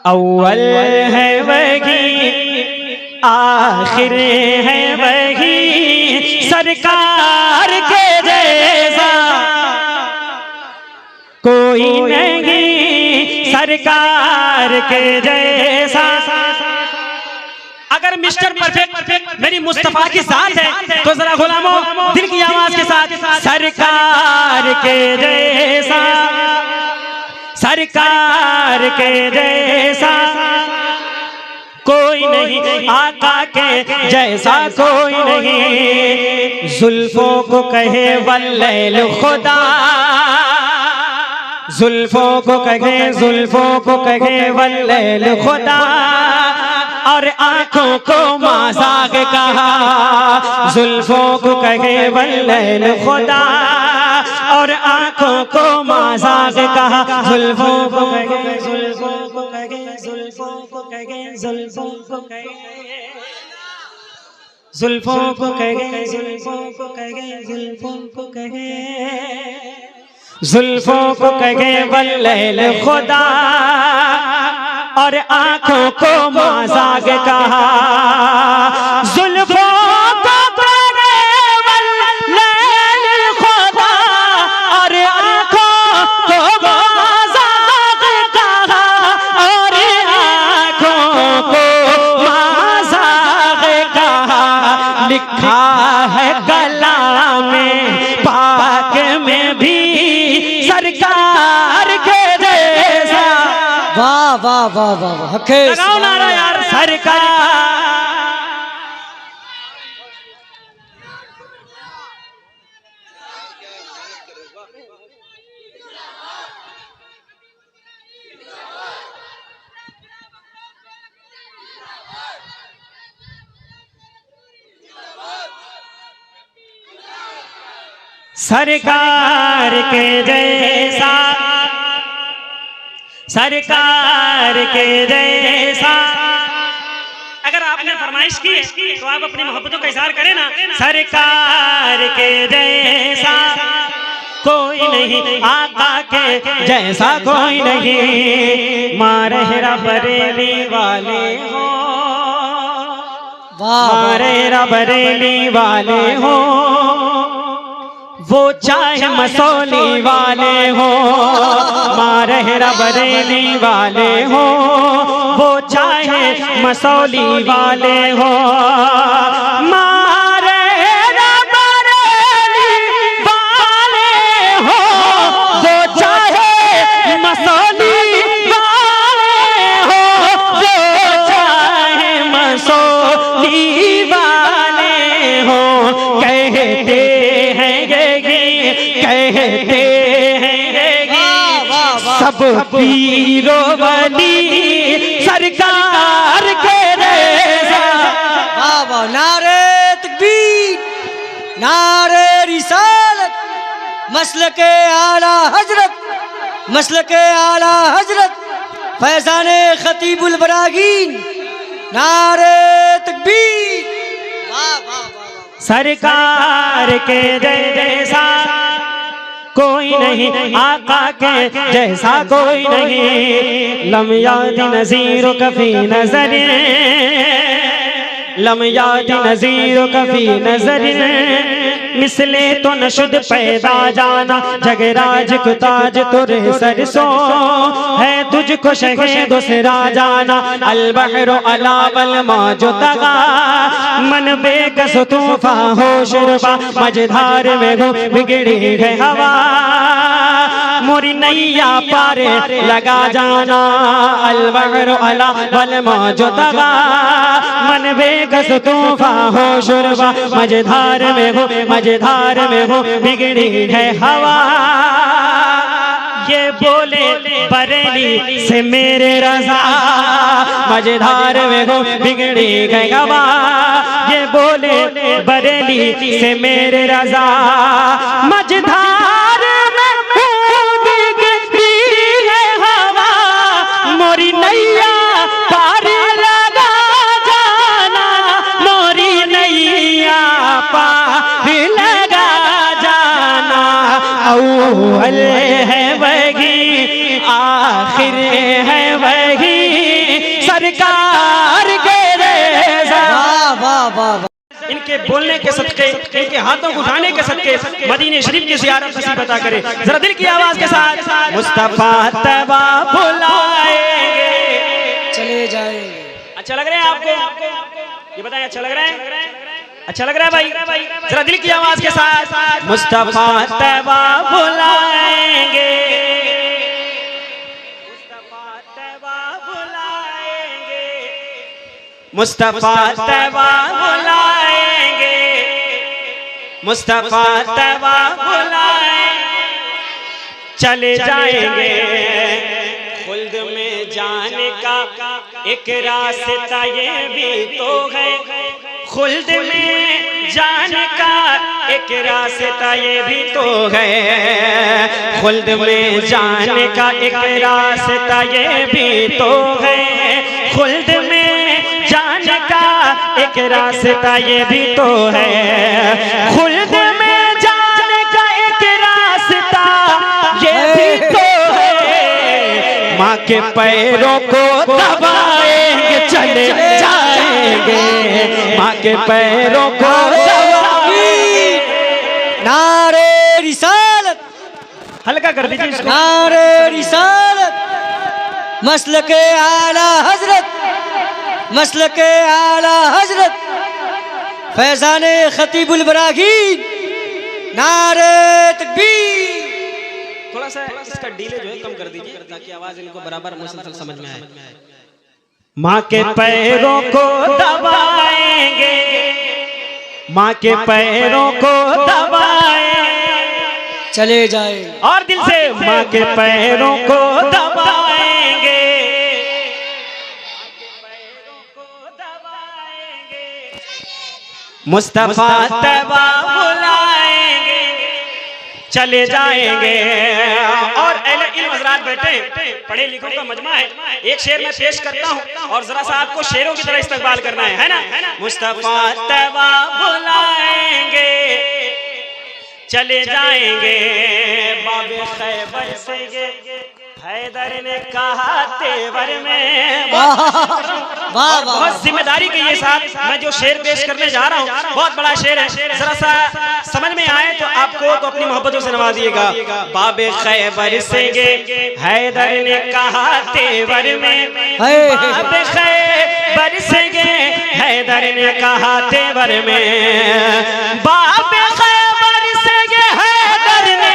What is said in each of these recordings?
अव्वल है वही, आखिर है वही, सरकार के जैसा कोई नहीं, सरकार के जैसा। अगर मिस्टर परफेक्ट मेरी मुस्तफा की साथ है तो जरा गुलामों दिल की आवाज के साथ सरकार के जैसा, सरकार के जैसा कोई नहीं, आका के जैसा कोई नहीं। जुल्फों को कहे वल्लैल खुदा, जुल्फों को कहे, जुल्फों को कहे वल्लैल खुदा, और आंखों को माज़ाग कहा। जुल्फों को कहे वल्लैल खुदा, और आंखों को माज़ाग कहा। जुल्फों को कहे, जुल्फों को कहे, जुल्फों को कहे, जुल्फों को कहे, जुल्फों को कहे, जुल्फों को कहे, जुल्फों को कहे, जुल्फों को कहे वल्लैल खुदा, और आंखों को माज़ाग कहा। जुल्फों को कहे वल्लैल खुदा, और आंखों को माज़ाग कहा, और आंखों को माज़ाग कहा। लिखा है कलाम में पाक में भी सरकार के जैसा। वाह वाह वाह वाह वाह, लगाओ नारा यार, सरकार। सरकार के जैसा, सरकार के जैसा। अगर आपने फरमाइश की तो आप अपनी मोहब्बतों का इजहार करें ना। सरकार के जैसा कोई नहीं, आका के जैसा कोई नहीं। मारेरा बरेली वाले हो, मारेरा बरेली वाले हो, वो चाहे मसौली वाले हो। मारेरा बरेली वाले हो, वो चाहे मसौली वाले हो। मारेरा बरेली वाले हो, वो चाहे मसौली वाले हो, वो चाहे मसौली वाले हो। कहते कहते हैं सब पीरो वली सरकार के जैसा। वाह वाह, नारे तकबीर, नारे रिसालत, मसलके आला हजरत, मसलके आला हजरत फैजाने खतीबुल बरागीन। नारे तकबीर, वाह वाह वाह। सरकार के जैसा कोई नहीं, आका के जैसा कोई नहीं। लम याद नज़ीर कफी नज़र, लम याद नज़ीर कफी नज़र। मिसले तो नशुद पैदा जाना, जगराज कुताज तुरे सरसों है, तुझको शहे दूसरा जाना। अलबहरो अलावल मौजो तगा, मन बेकस तूफा हो शुरबा। मझधार में हो बिगड़ी है हवा, मोरी नैया पारे लगा जाना। अलबहरो अलावल मौजो तगा, मन बेकस तूफा हो शुरबा। मझधार में हो, मझधार में हो बिगड़ी है हवा। ये बोले बरेली से मेरे रज़ा, मझधार में हो बिगड़ी है हवा। ये बोले बरेली से मेरे रज़ा, मझधार में हो बिगड़ी है हवा। मोरी नैया पार लगा जाना, मोरी नैया पार लगा जाना। अव्वल है वही, आखिर है वही, सरकार के रेज़ा। वाह वाह वाह वाह। इनके बोलने के सदके, इनके हाथों को उठाने के सदके मदीने शरीफ की ज़ियारत नसीब अता करे। जरा दिल की आवाज के साथ मुस्तफा तैबा बुलाएंगे। चले जाएंगे। अच्छा लग रहा है आपको? ये बताएं, अच्छा लग रहा है? अच्छा लग रहा है भाई? जरा दिल की आवाज के साथ मुस्तफा तैबा बुलाएंगे, मुस्तफा तैबा बुलाएंगे, मुस्तफा तैबा बुलाएंगे, मुस्तफा तैबा बुलाएंगे। चले जाएंगे खुल्द में जाने का एक रास्ता ये भी तो है, खुल्द में जाने का एक रास्ता ये भी तो है, खुल्द में जाने का एक रास्ता ये भी तो है, खुल्द में जाने का एक रास्ता ये भी तो है, खुल्द में जाने का एक रास्ता ये भी तो है। माँ के पैरों को दबाएंगे चले जाएंगे, माँ के पैरों को दबाएंगे। नारे रिसालत, हल्का कर दीजिए इसको। नारे रिसालत, मसलके आला हजरत, मसलके आला हजरत फैजाने खतीबुल बरागीन। नारे तकबीर। थोड़ा सा इसका डीले जो है कम कर दीजिए ताकि आवाज इनको बराबर मुसलसल समझ में आए। माँ के पैरों को दबाएंगे, माँ के पैरों को दबाएंगे। चले जाएंगे। और दिल से माँ के पैरों को दबाएंगे, मुस्तफा तैबा बुलाएंगे। चले जाएंगे। और अहले इल्म हज़रात बैठे, पढ़े लिखों का मजमा है। एक शेर मैं पेश करता हूँ और जरा सा आपको शेरों की तरह इस्तकबाल करना है ना। मुस्तफा तैबा बुलाएंगे, चले जाएंगे बाबे खैबर से ये हैदर ने कहा तेवर में। बहुत जिम्मेदारी के ये साथ मैं जो शेर पेश करने जा रहा हूँ बहुत बड़ा शेर है, जरा सा समझ में आए तो आपको तो अपनी मोहब्बतों से नवाजिएगा। बाबे खैबर से ये हैदर ने कहा तेवर में, बाबे खैबर से ये हैदर ने कहा तेवर में, बाबे खैबर से ये हैदर ने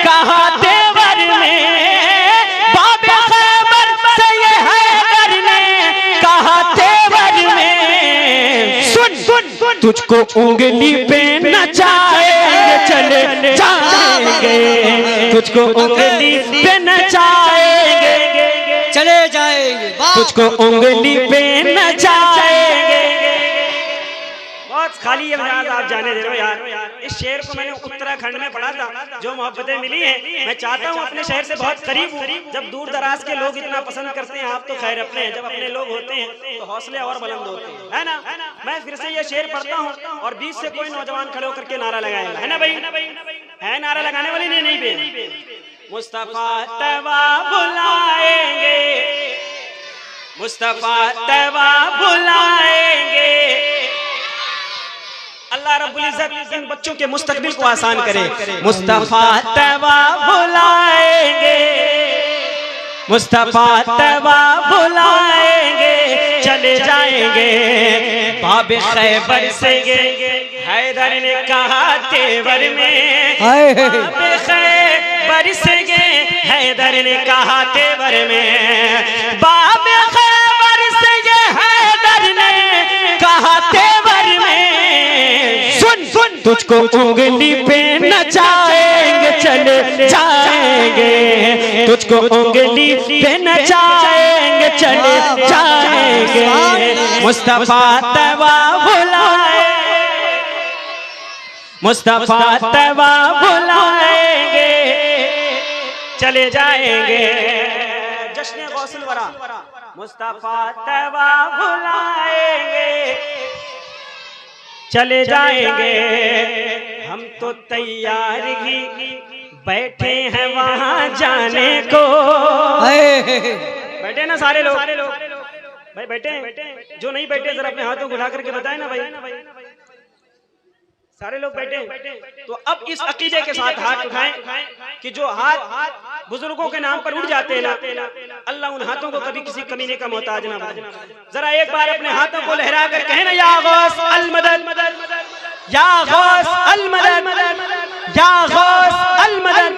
कहा तेवर में, बाबे खैबर से ये हैदर ने कहा तेवर में। सुन सुन तुझको उंगली पे नचाएंगे चले जाएंगे, तुझको उंगली पे नचाएंगे चले जाएंगे, तुझको उंगली पे नचाएंगे। बहुत खाली है मजाज, आप जाने दे रहे हो यार। इस शेर को मैंने उत्तराखंड में पढ़ा था, जो मोहब्बतें मिली हैं। मैं चाहता हूँ अपने शहर से बहुत करीब हूँ, जब दूर दराज के लोग इतना पसंद करते हैं। आप तो खैर अपने हैं, जब अपने लोग होते हैं तो हौसले और बुलंद होते हैं, है ना। मैं फिर से ये शेर पढ़ता हूँ और बीच से कोई नौजवान खड़े होकर के नारा लगाएगा, है ना भाई? है नारा लगाने वाली नहीं पे। मुस्तफा तैबा बुलाएंगे, मुस्तफा तैबा बुलाएंगे। अल्लाह रब्बुल इज्जत इन बच्चों के मुस्तकबिल को आसान करे। मुस्तफा तैबा बुलाएंगे, मुस्तफा तैबा बुलाएंगे, चले जाएंगे बाबे खैबर से ये हैदर ने कहा तेवर में, बाबे खैबर से ये हैदर ने कहा तेवर में, बाबे खैबर से ये हैदर ने कहा तेवर में। सुन सुन तुझको उंगली पे नचाएंगे चले जाएंगे, तुझको उंगली पे नचाएंगे चले जाएंगे। मुस्तफा तैबा बुलाएंगे, मुस्तफा तैबा बुलाएंगे, चले जाएंगे। जश्न गौसुल वरा मुस्तफा तैबा बुलाएंगे, चले जाएंगे। हम तो तैयार ही बैठे हैं वहां जाने को। बैठे ना सारे लोग, भाई बैठे, जो नहीं बैठे जरा अपने हाथों को उठा करके बताए ना भाई। सारे लोग बैठे। तो अब इस अकीदे के साथ हाथ उठाएं कि जो हाथ बुजुर्गों के नाम पर उठ जाते हैं ना, अल्लाह उन हाथों को कभी किसी कमीने का मोहताज ना बनाए। जरा एक बार अपने हाथों को लहरा कर कहें ना, या गौस अल मदद, या गौस अल मदद, या गौस अल मदद,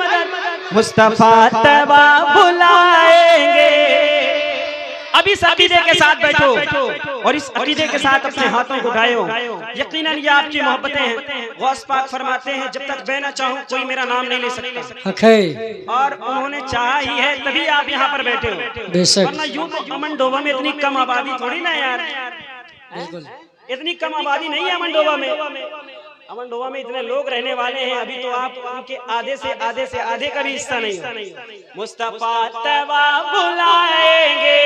मुस्तफा तवा बुलाएंगे। अब इस अकीदे के साथ बैठो और इस अकीदे के साथ अपने हाथों को उठाओ। यकीनन ये आपकी मोहब्बतें हैं। गौस पाक फरमाते हैं, जब तक मैं ना चाहूं कोई मेरा नाम नहीं ले सकता, और उन्होंने चाहा ही है तभी आप यहाँ पर बैठे हो। वरना यूं तो अमनडोबा में इतनी कम आबादी थोड़ी ना यार, इतनी कम आबादी नहीं है अमनडोबा में। अमनडोबा में इतने लोग रहने वाले हैं, अभी तो आप उनके आधे से आधे का भी हिस्सा नहीं हो। मुस्तफा तवा बुलाएंगे।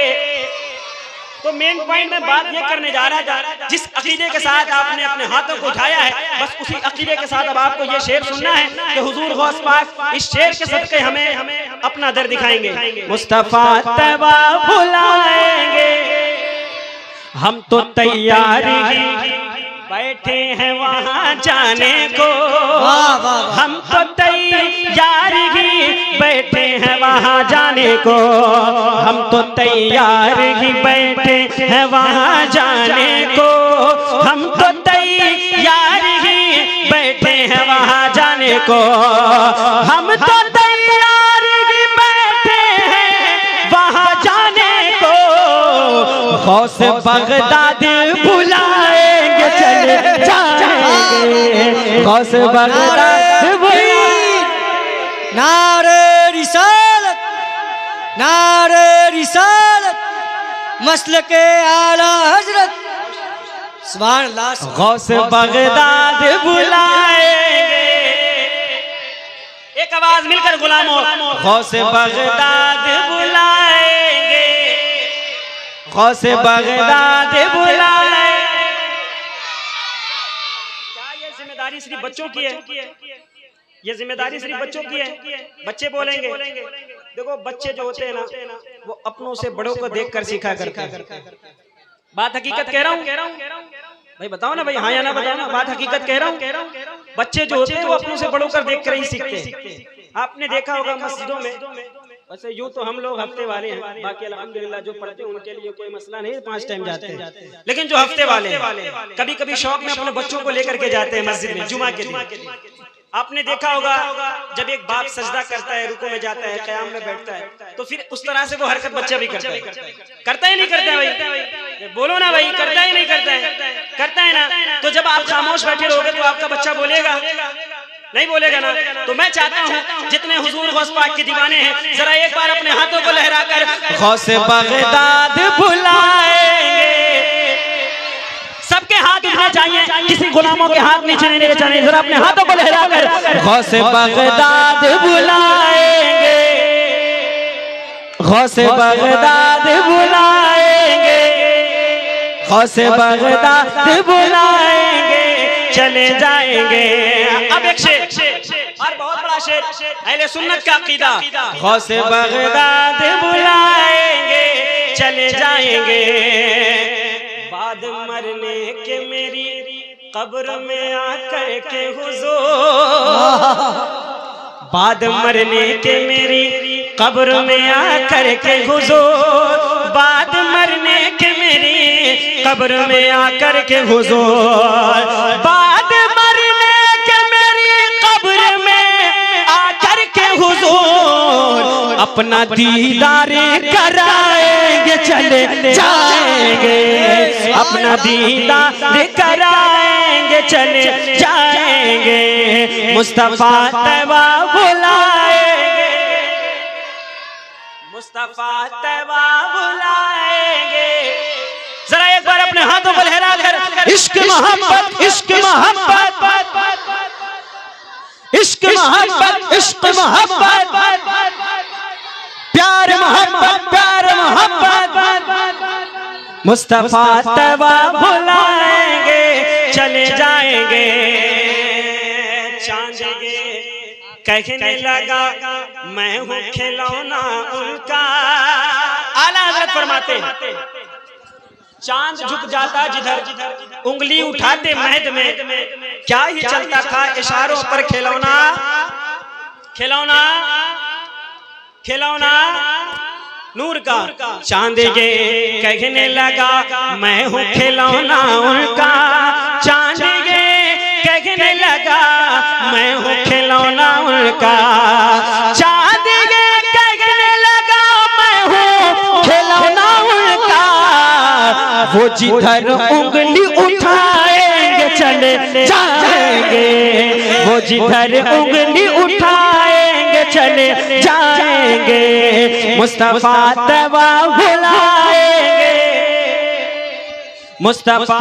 तो मेन पॉइंट में बात ये करने जा रहा था, जिस अकीदे के साथ आपने अपने हाथों को उठाया है, बस उसी अकीदे के साथ अब आपको ये शेर सुनना है कि हुजूर गौस पाक इस शेर के सदके हमें अपना दर दिखाएंगे। मुस्तफा तवा बुलाएंगे, हम तो तैयार ही बैठे हैं वहाँ जाने को, हम तो तैयार ही बैठे हैं वहाँ जाने को, हम तो तैयार ही बैठे हैं वहाँ जाने को, हम तो तैयार ही बैठे हैं वहाँ जाने को, हम तो तैयार ही बैठे हैं वहाँ जाने को। गौस बगदाद बुलाएंगे, चले जाएंगे, गौस बगदाद बुलाएंगे। नारे रिसालत, नारे रिसालत, मसलके आला हजरत, सुभान अल्लाह। गौस बगदाद बुलाएंगे, एक आवाज मिलकर गुलामों, गौस बगदाद बुलाएंगे, गौस बगदाद बुलाएंगे। क्या ये जिम्मेदारी सिर्फ बच्चों की है? ये जिम्मेदारी सिर्फ बच्चों की है? बच्चे बोलेंगे। देखो बच्चे जो होते हैं ना, वो अपनों से बड़ों को देखकर सीखा करते हैं। बात हकीकत कह रहा हूँ भाई, बताओ ना भाई, हाँ या ना बताओ ना, बात हकीकत कह रहा हूँ। बच्चे जो होते हैं वो अपनों से बड़ों कर देख कर ही सीखते हैं। आपने देखा होगा मस्जिदों में, वैसे यूँ तो हम लोग हफ्ते वाले हैं, बाकी अल्हम्दुलिल्लाह जो पढ़ते हैं उनके लिए कोई मसला नहीं, 5 टाइम जाते हैं, लेकिन जो हफ्ते वाले हैं कभी कभी शौक में अपने बच्चों को लेकर के जाते हैं मस्जिद में जुमा के दिन। आपने देखा होगा जब एक बाप सजदा करता है, रुकू में जाता है, क़याम में बैठता है, तो फिर उस तरह से वो हरकत बच्चा भी करता है या नहीं करता है भाई? बोलो ना भाई, करता है नहीं करता है? करता है ना। तो जब आप खामोश बैठे रहोगे तो आपका बच्चा बोलेगा नहीं? बोलेगा ना। तो मैं चाहता हूँ जितने हुजूर गौस पाक के दीवाने हैं, जरा एक बार अपने हाथों को लहराकर गौस बगदाद बुलाएंगे। सबके हाथ उठने चाहिए, किसी गुलामों के हाथ नीचे नहीं चाहिए। जरा अपने हाथों को लहराकर गौस बगदाद बुलाएंगे, गौस बगदाद बुलाएंगे, गौस बगदाद बुलाएंगे, चले जाएंगे। अब एक शेर और बहुत बड़ा शेर, अहले सुन्नत का अकीदा। गौस बगदाद बुलाएंगे, चले जाएंगे, बाद मरने के मेरी कब्र में आकर के हुजूर, बाद मरने के मेरी कब्र में आकर के हुजूर, बाद मरने के मेरी कब्र में आकर के हुजूर, बाद मरने के मेरी कब्र में आकर के हुजूर, अपना दीदार कराएंगे, चले जाएंगे, अपना दीदार कराएंगे, चले जाएंगे, मुस्तफा तवा बुलाएंगे, मुस्तफा तवा बुलाएंगे। जरा एक बार अपने हाथों को लहरा कर इश्क मोहब्बत, इश्क मोहब्बत, इश्क मोहब्बत, इश्क मोहब्बत, प्यार मोहब्बत, प्यार मोहब्बत, मुस्तफा तवा बुलाएंगे, चले जाएंगे। चांद कहने लगा मैं हूँ खिलौना उनका। आला हज़रत फरमाते हैं चांद झुक जाता जिधर, उंगली उठाते महद में, क्या ही चलता था इशारों पर खिलौना, खिलौना खिलौना नूर का। चांद ये कहने लगा मैं हूँ खिलौना उनका, चांद ये कहने लगा मैं हूँ खिलौना उनका, चांद ये कहने लगा मैं हूँ खिलौना उनका। वो जिधर उंगली उठाएंगे चले जाएंगे, वो जिधर उंगली उठाएंगे चले जाएंगे, मुस्तफा तवा बुलाएंगे, मुस्तफा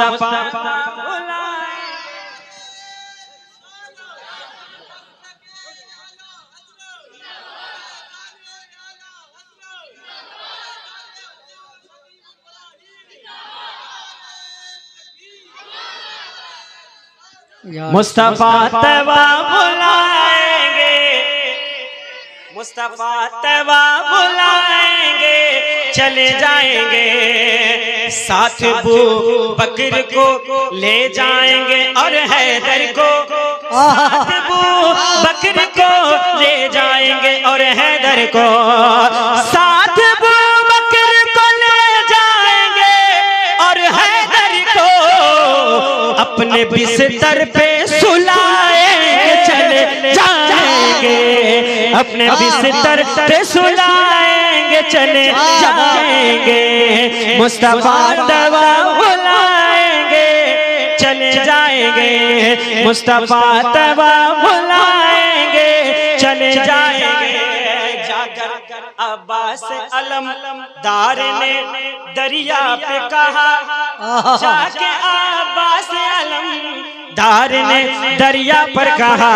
मुस्तफा तवा बुलाएंगे, मुस्तफा तवा बुलाएंगे, चले जाएंगे साथ बू बकर को ले जाएंगे और हैदर को, साथ बू बकर को ले जाएंगे और हैदर को, साथ बू बकर को ले जाएंगे और हैदर को अपने बिस्तर पे सुलाएंगे चले जाएंगे, अपने बिस्तर पे सुलाएंगे चले जाएंगे, मुस्तफा दवा बुलाएंगे चले जाएंगे, मुस्तफा दवा बुलाएंगे चले जाएंगे। जाकर अब्बास अलमदार ने दरिया पे कहा, जाके अब्बास अलमदार ने दरिया पर कहा,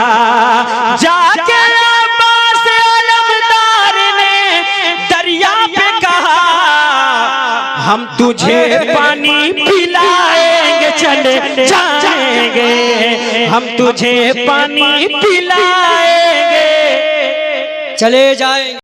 जाके अब्बास अलमदार ने दरिया पे कहा, हम तुझे पानी पिलाएंगे चले जाएंगे, हम तुझे पानी पिलाएंगे चले जाएंगे।